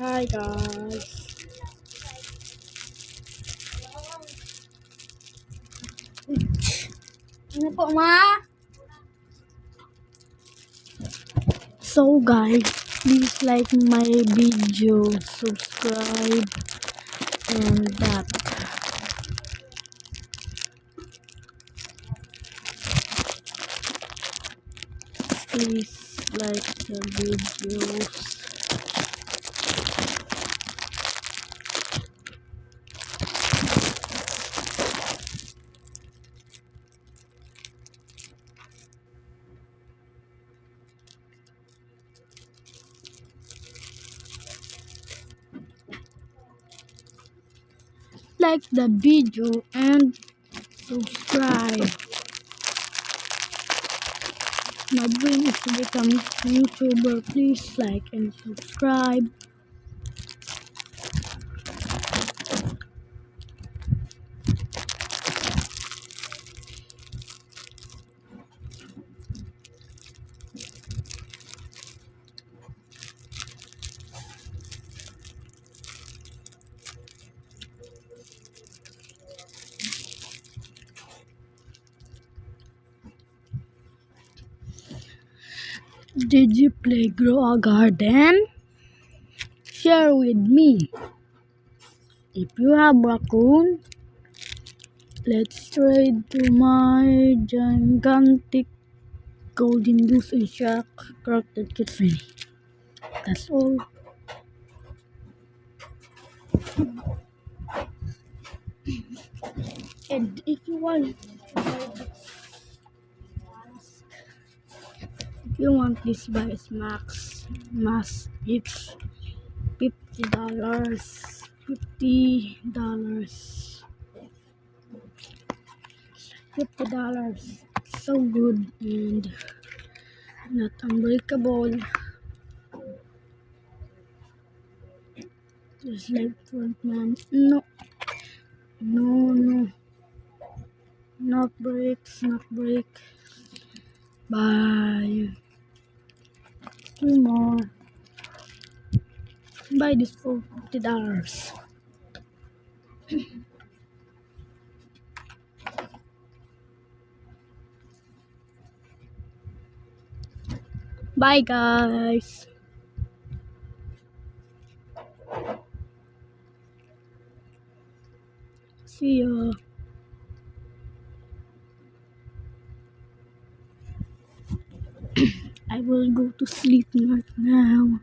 Hi guys. Ano po ma? So guys, please like my video, subscribe, and that. Please like the videos. Like the video and subscribe. My dream is to become a YouTuber. Please like and subscribe. Did you play Grow a Garden? Share with me. If you have raccoon, let's trade to my gigantic golden goose and shark crafted kitchen. That's all. And if you want this buy mask, it's $50. $50. $50. So good and not unbreakable. Just like Frontman. No. Not breaks, not break. Buy 2 more. Buy this for $50. Bye guys. See ya. I will go to sleep right now.